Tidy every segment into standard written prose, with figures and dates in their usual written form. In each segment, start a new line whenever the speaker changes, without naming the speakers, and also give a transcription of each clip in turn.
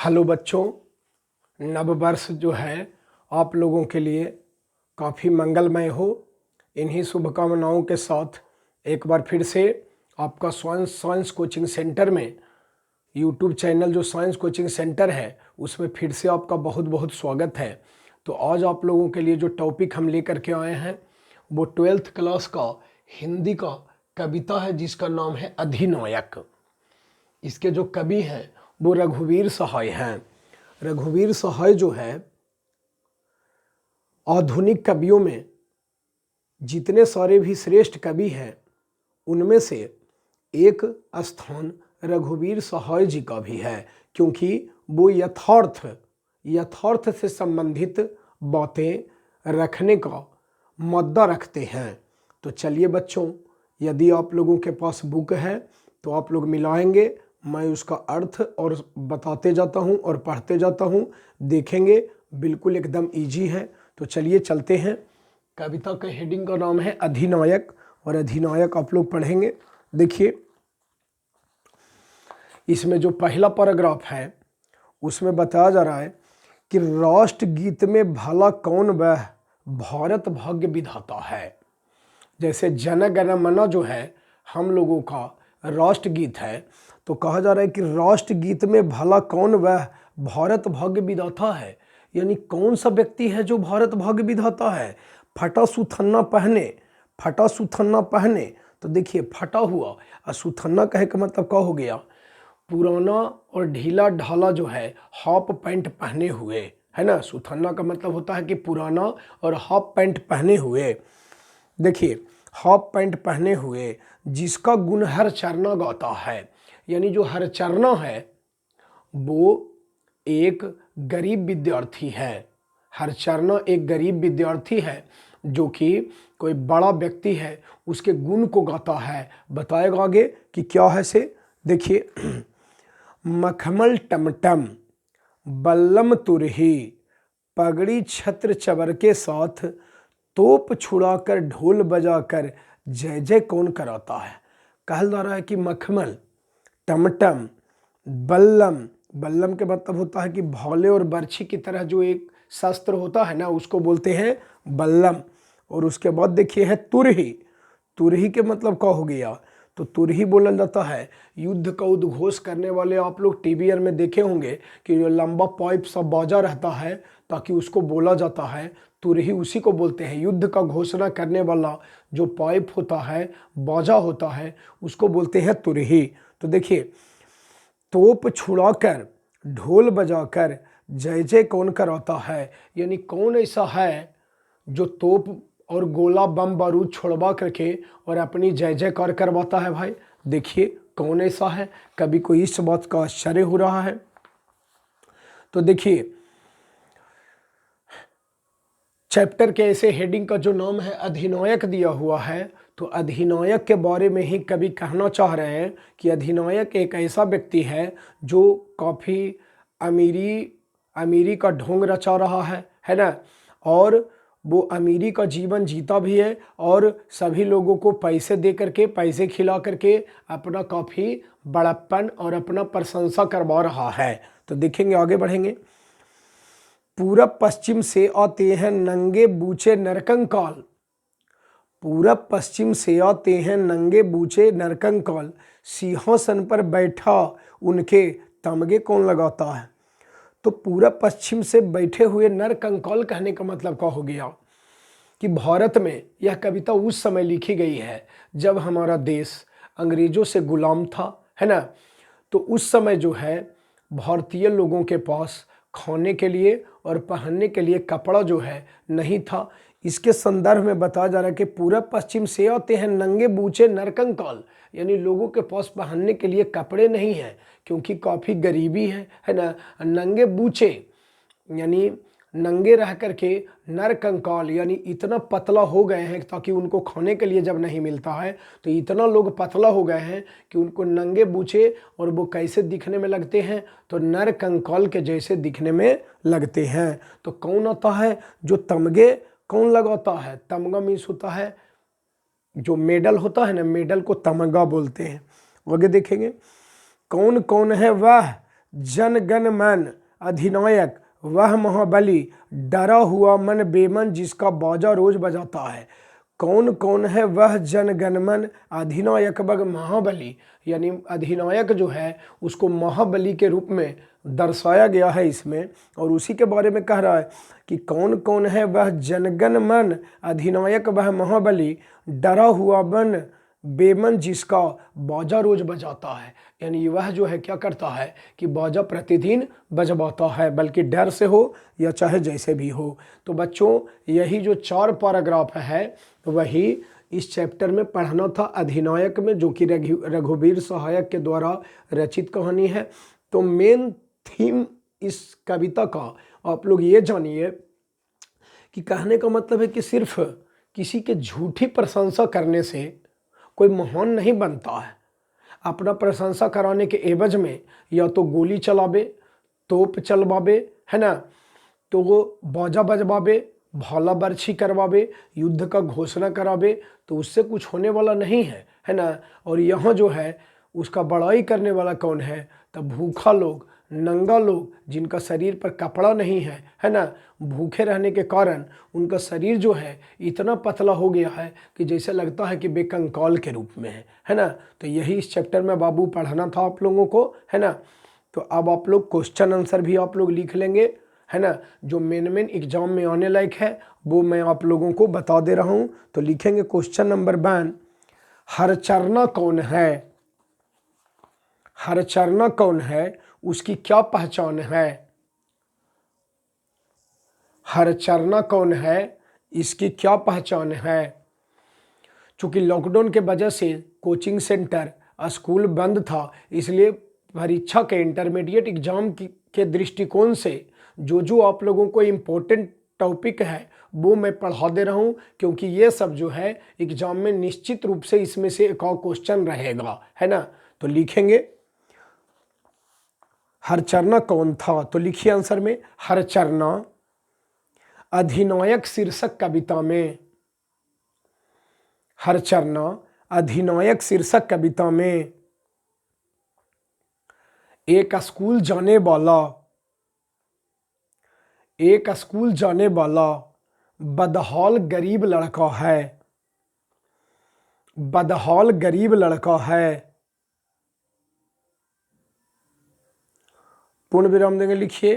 Hello बच्चों, नववर्ष जो है आप लोगों के लिए काफ़ी मंगलमय हो। इन्हीं शुभकामनाओं के साथ एक बार फिर से आपका साइंस कोचिंग सेंटर में यूट्यूब चैनल जो साइंस कोचिंग सेंटर है उसमें फिर से आपका बहुत बहुत स्वागत है। तो आज आप लोगों के लिए जो टॉपिक हम लेकर के आए हैं वो 12th क्लास का हिंदी का कविता है जिसका नाम है अधिनायक। इसके जो कवि हैं वो रघुवीर सहाय हैं। रघुवीर सहाय जो है आधुनिक कवियों में जितने सारे भी श्रेष्ठ कवि हैं उनमें से एक स्थान रघुवीर सहाय जी का भी है, क्योंकि वो यथार्थ से संबंधित बातें रखने का मुद्दा रखते हैं। तो चलिए बच्चों, यदि आप लोगों के पास बुक है तो आप लोग मिलाएंगे, मैं उसका अर्थ और बताते जाता हूँ और पढ़ते जाता हूँ, देखेंगे बिल्कुल एकदम इजी है। तो चलिए चलते हैं। कविता के हेडिंग का नाम है अधिनायक और अधिनायक आप लोग पढ़ेंगे। देखिए, इसमें जो पहला पैराग्राफ है उसमें बताया जा रहा है कि राष्ट्रगीत में भला कौन वह भारत भाग्य विधाता है। जैसे जन गण मन जो है हम लोगों का राष्ट्रगीत है, तो कहा जा रहा है कि राष्ट्रगीत में भला कौन वह भारत भाग्य विधाता है, यानी कौन सा व्यक्ति है जो भारत भाग्य विधाता है। फटा सुथन्ना पहने, तो देखिए फटा हुआ और सुथन्ना कहे का मतलब क्या हो गया, पुराना और ढीला ढाला जो है हाफ पैंट पहने हुए, है ना। सुथन्ना का मतलब होता है कि पुराना और हाफ पैंट पहने हुए। देखिए, हाफ पैंट पहने हुए जिसका गुण हर चरना गाता है, यानी जो हर चरना है वो एक गरीब विद्यार्थी है। हर चरना एक गरीब विद्यार्थी है जो कि कोई बड़ा व्यक्ति है उसके गुण को गाता है। बताएगा आगे कि क्या है से। देखिए, मखमल टमटम बल्लम तुरही पगड़ी छत्र चबर के साथ तोप छुड़ाकर ढोल बजाकर जय जय कौन कराता है। कहा जा रहा है कि मखमल, टमटम, बल्लम के मतलब होता है कि भाले और बर्छी की तरह जो एक शस्त्र होता है ना उसको बोलते हैं बल्लम। और उसके बाद देखिए है तुरही के मतलब क्या हो गया, तो तुरही बोला जाता है युद्ध का उद्घोष करने वाले। आप लोग टीवीआर में देखे होंगे कि जो लंबा पाइप सा बाजा रहता है ताकि उसको बोला जाता है तुरही, उसी को बोलते हैं। युद्ध का घोषणा करने वाला जो पाइप होता है, बाजा होता है, उसको बोलते हैं तुरही। तो देखिए, तोप छुड़ाकर ढोल बजाकर जय जय कौन कराता है, यानी कौन ऐसा है जो तोप और गोला बम बारूद छोड़वा करके और अपनी जय जयकार करवाता है। भाई देखिए कौन ऐसा है, कभी कोई इस बात का आश्चर्य हो रहा है। तो देखिए, चैप्टर के ऐसे हेडिंग का जो नाम है अधिनायक दिया हुआ है, तो अधिनायक के बारे में ही कवि कहना चाह रहे हैं कि अधिनायक एक ऐसा व्यक्ति है जो काफ़ी अमीरी का ढोंग रचा रहा है ना। और वो अमीरी का जीवन जीता भी है और सभी लोगों को पैसे दे करके, पैसे खिला करके अपना काफ़ी बड़प्पन और अपना प्रशंसा करवा रहा है। तो देखेंगे, आगे बढ़ेंगे। पूरब पश्चिम से आते हैं नंगे बूचे नरकंकाल, पूरब पश्चिम से आते हैं नंगे बूचे नरकंकाल, सिंहासन पर बैठा उनके तमगे कौन लगाता है। तो पूरब पश्चिम से बैठे हुए नरकंकाल कहने का मतलब क्या हो गया कि भारत में यह कविता उस समय लिखी गई है जब हमारा देश अंग्रेजों से गुलाम था, है ना। तो उस समय जो है भारतीय लोगों के पास खाने के लिए और पहनने के लिए कपड़ा जो है नहीं था। इसके संदर्भ में बताया जा रहा है कि पूरब पश्चिम से आते हैं नंगे बूचे नरकंकाल, यानी लोगों के पास पहनने के लिए कपड़े नहीं हैं क्योंकि काफ़ी गरीबी है ना। नंगे बूचे यानी नंगे रह करके, नरकंकाल यानी इतना पतला हो गए हैं ताकि उनको खाने के लिए जब नहीं मिलता है तो इतना लोग पतला हो गए हैं कि उनको नंगे बूचे, और वो कैसे दिखने में लगते हैं, तो नरकंकाल के जैसे दिखने में लगते हैं। तो कौन आता है जो तमगे कौन लगाता है। तमगा मीन्स होता है जो मेडल होता है ना, मेडल को तमगा बोलते हैं। आगे देखेंगे, कौन कौन है वह जन गण मन अधिनायक वह महाबली, डरा हुआ मन बेमन जिसका बाजा रोज बजाता है। कौन कौन है वह जन गण मन अधिनायक बग महाबली, यानी अधिनायक जो है उसको महाबली के रूप में दर्शाया गया है इसमें, और उसी के बारे में कह रहा है कि कौन कौन है वह जनगण मन अधिनायक वह महाबली, डरा हुआ मन बेमन जिसका बाजा रोज बजाता है। यानी वह जो है क्या करता है कि बाजा प्रतिदिन बजवाता है, बल्कि डर से हो या चाहे जैसे भी हो। तो बच्चों यही जो 4 पैराग्राफ है वही इस चैप्टर में पढ़ना था अधिनायक में, जो कि रघुवीर सहायक के द्वारा रचित कहानी है। तो मेन थीम इस कविता का आप लोग ये जानिए कि कहने का मतलब है कि सिर्फ किसी के झूठी प्रशंसा करने से कोई महान नहीं बनता है। अपना प्रशंसा कराने के एवज में या तो गोली चलावे, तोप चलवावे, है ना, तो वो बाजा बजवावे, भाला बर्छी करवावे, युद्ध का घोषणा करावे, तो उससे कुछ होने वाला नहीं है ना। और यहाँ जो है उसका बड़ाई करने वाला कौन है, तो भूखा लोग, नंगा लोग, जिनका शरीर पर कपड़ा नहीं है ना, भूखे रहने के कारण उनका शरीर जो है इतना पतला हो गया है कि जैसे लगता है कि बेकंकाल के रूप में है ना। तो यही इस चैप्टर में बाबू पढ़ाना था आप लोगों को, है ना। तो अब आप लोग क्वेश्चन आंसर भी आप लोग लिख लेंगे, है ना। जो मेन एग्जाम में आने लायक है वो मैं आप लोगों को बता दे रहा हूँ। तो लिखेंगे क्वेश्चन नंबर 1, हरचरना कौन है? हरचरना कौन है, उसकी क्या पहचान है? हरचरना कौन है, इसकी क्या पहचान है? चूंकि लॉकडाउन के वजह से कोचिंग सेंटर, स्कूल बंद था, इसलिए परीक्षा के इंटरमीडिएट एग्जाम के दृष्टिकोण से जो आप लोगों को इम्पोर्टेंट टॉपिक है वो मैं पढ़ा दे रहा हूँ, क्योंकि ये सब जो है एग्जाम में निश्चित रूप से इसमें से एक और क्वेश्चन रहेगा, है ना। तो लिखेंगे हरचरना कौन था, तो लिखिए आंसर में हरचरना अधिनायक शीर्षक कविता में, हरचरना अधिनायक शीर्षक कविता में एक स्कूल जाने वाला बदहाल गरीब लड़का है, बदहाल गरीब लड़का है। पूर्ण विराम देंगे, लिखिए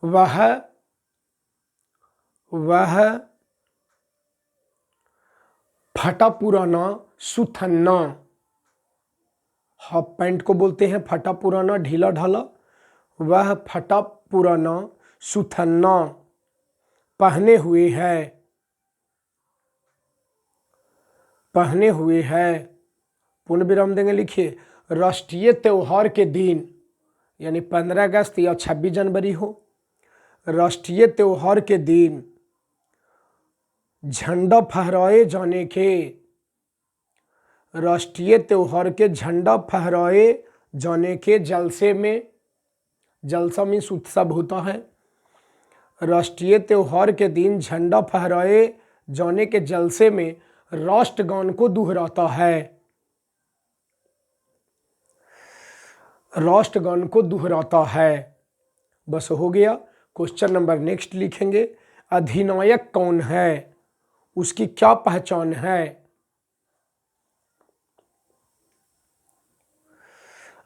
वह फटा पुराना सुथन्ना, हाफ पैंट को बोलते हैं फटा पुराना ढीला ढाला, वह फटा पुराना सुथन्ना पहने हुए है। पूर्ण विराम देंगे, लिखिए राष्ट्रीय त्योहार के दिन, यानी 15 अगस्त या 26 जनवरी हो, राष्ट्रीय त्योहार के दिन झंडा फहराए जाने के, राष्ट्रीय त्योहार के झंडा फहराए जाने के जलसे में, जलसा मीन्स उत्सव होता है, राष्ट्रीय त्योहार के दिन झंडा फहराए जाने के जलसे में राष्ट्रगान को दोहराता है, राष्ट्रगान को दोहराता है। बस हो गया। क्वेश्चन नंबर नेक्स्ट लिखेंगे, अधिनायक कौन है, उसकी क्या पहचान है?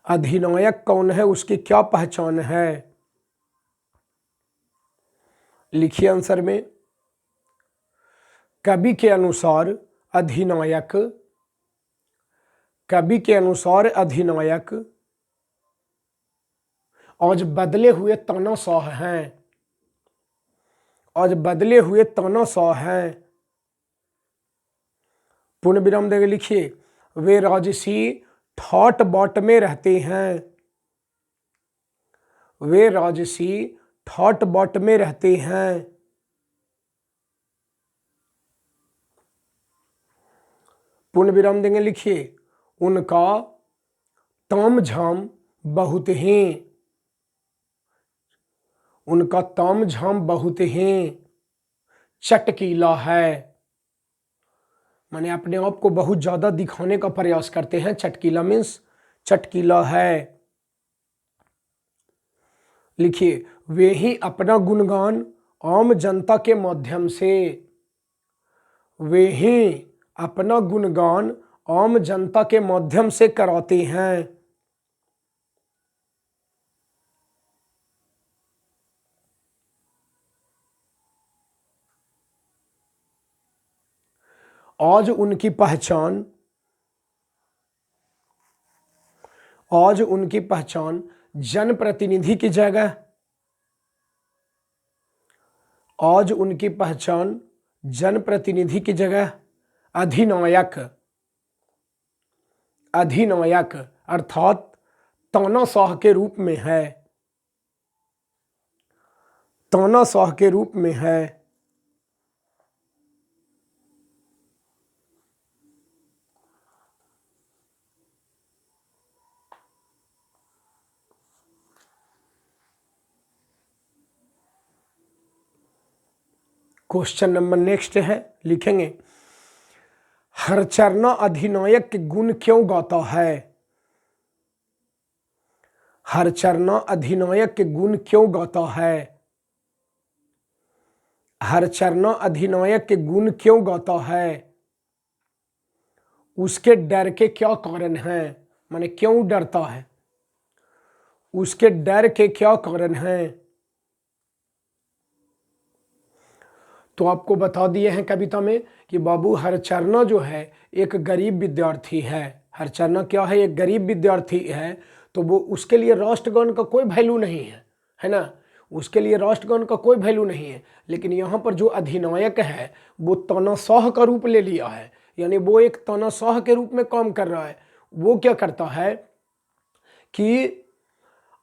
अधिनायक कौन है, उसकी क्या पहचान है? लिखिए आंसर में कवि के अनुसार अधिनायक, कवि के अनुसार अधिनायक आज बदले हुए तानाशाह हैं, आज बदले हुए तानाशाह हैं। पूर्ण विराम देंगे, लिखिए वे राजसी ठाट बाट में रहते हैं, वे राजसी ठाट बाट में रहते हैं। पूर्ण विराम देंगे, लिखिए उनका ताम झाम बहुत हैं, उनका ताम झाम बहुत हैं चटकीला है, माने अपने आप को बहुत ज्यादा दिखाने का प्रयास करते हैं। चटकीला मीन्स चटकीला है। लिखिए, वे ही अपना गुणगान आम जनता के माध्यम से, वे ही अपना गुणगान आम जनता के माध्यम से कराते हैं। आज उनकी पहचान, आज उनकी पहचान जनप्रतिनिधि की जगह, आज उनकी पहचान जनप्रतिनिधि की जगह अधिनायक, अधिनायक अर्थात तानाशाह के रूप में है, तानाशाह के रूप में है। क्वेश्चन नंबर नेक्स्ट है, लिखेंगे हरचरना अधिनायक के गुण क्यों गाता है? हरचरना अधिनायक के गुण क्यों गाता है? हरचरना अधिनायक के गुण क्यों गाता है? उसके डर के क्या कारण हैं? माने क्यों डरता है? उसके डर के क्या कारण हैं? तो आपको बता दिए हैं कविता में कि बाबू हरचरना जो है एक गरीब विद्यार्थी है। हरचरना क्या है? एक गरीब विद्यार्थी है। तो वो उसके लिए राष्ट्रगान का कोई वैल्यू नहीं है ना, उसके लिए राष्ट्रगान का कोई वैल्यू नहीं है। लेकिन यहाँ पर जो अधिनायक है वो तानाशाह का रूप ले लिया है, यानी वो एक तानाशाह के रूप में काम कर रहा है। वो क्या करता है कि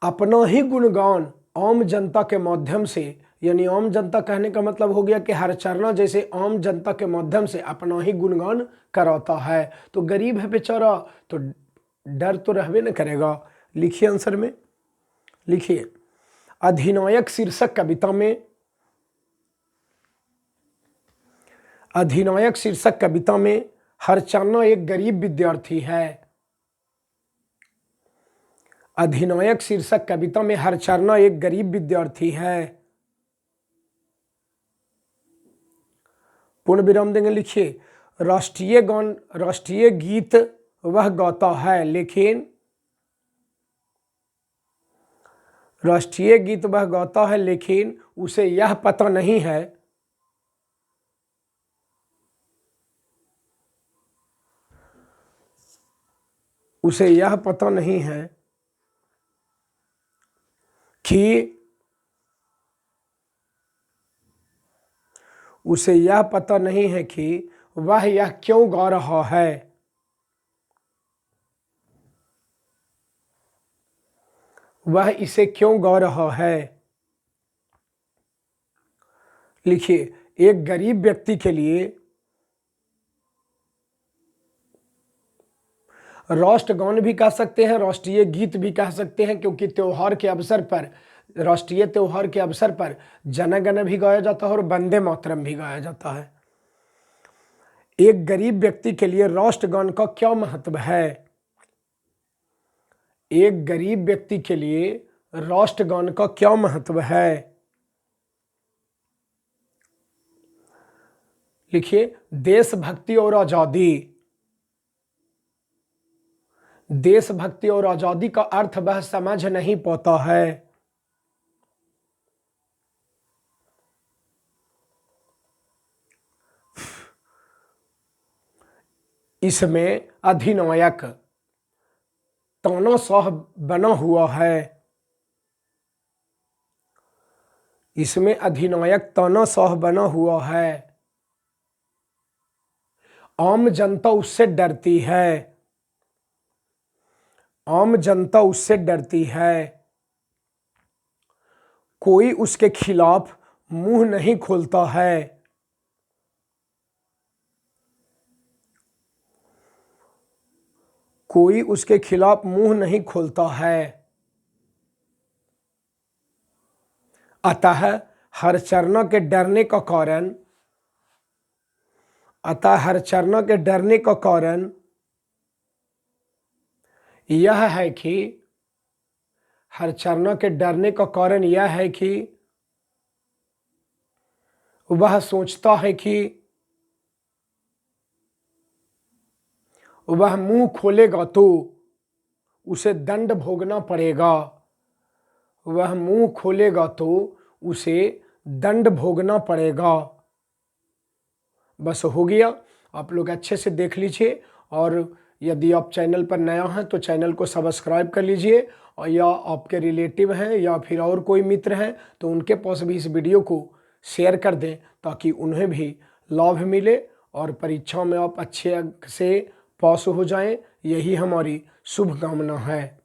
अपना ही गुणगान आम जनता के माध्यम से, यानी आम जनता कहने का मतलब हो गया कि हरचरना जैसे आम जनता के माध्यम से अपना ही गुणगान कराता है। तो गरीब है बेचारा, तो डर तो रहबे न करेगा। लिखिए आंसर में, लिखिए अधिनायक शीर्षक कविता में, अधिनायक शीर्षक कविता में हरचरना एक गरीब विद्यार्थी है। अधिनायक शीर्षक कविता में हरचरना एक गरीब विद्यार्थी है। पूर्ण विराम देंगे। लिखिए राष्ट्रीय गान, राष्ट्रीय गीत वह गाता है, लेकिन राष्ट्रीय गीत वह गाता है लेकिन उसे यह पता नहीं है, उसे यह पता नहीं है कि, उसे यह पता नहीं है कि वह यह क्यों गा रहा है। वह इसे क्यों गा रहा है। लिखिए एक गरीब व्यक्ति के लिए राष्ट्रगान भी कह सकते हैं, राष्ट्रीय गीत भी कह सकते हैं, क्योंकि त्योहार के अवसर पर, राष्ट्रीय त्योहार के अवसर पर जन गण भी गाया जाता है और वंदे मातरम भी गाया जाता है। एक गरीब व्यक्ति के लिए राष्ट्रगान का क्या महत्व है? एक गरीब व्यक्ति के लिए राष्ट्रगान का क्या महत्व है? लिखिए देशभक्ति और आजादी, देशभक्ति और आजादी का अर्थ वह समझ नहीं पाता है। इसमें अधिनायक तानाशाह बना हुआ है, इसमें अधिनायक तानाशाह बना हुआ है। आम जनता उससे डरती है, आम जनता उससे डरती है। कोई उसके खिलाफ मुंह नहीं खोलता है, कोई उसके खिलाफ मुंह नहीं खोलता है। अतः हरचरना के डरने का कारण, अतः हरचरना के डरने का कारण यह है कि हरिचरणा के डरने का कारण यह है कि वह सोचता है कि वह मुंह खोलेगा तो उसे दंड भोगना पड़ेगा। वह मुंह खोलेगा तो उसे दंड भोगना पड़ेगा। बस हो गया, आप लोग अच्छे से देख लीजिए। और यदि आप चैनल पर नया हैं तो चैनल को सब्सक्राइब कर लीजिए, और या आपके रिलेटिव हैं या फिर और कोई मित्र हैं तो उनके पास भी इस वीडियो को शेयर कर दें, ताकि उन्हें भी लाभ मिले और परीक्षा में आप अच्छे अंक से पास हो जाएं। यही हमारी शुभकामना है।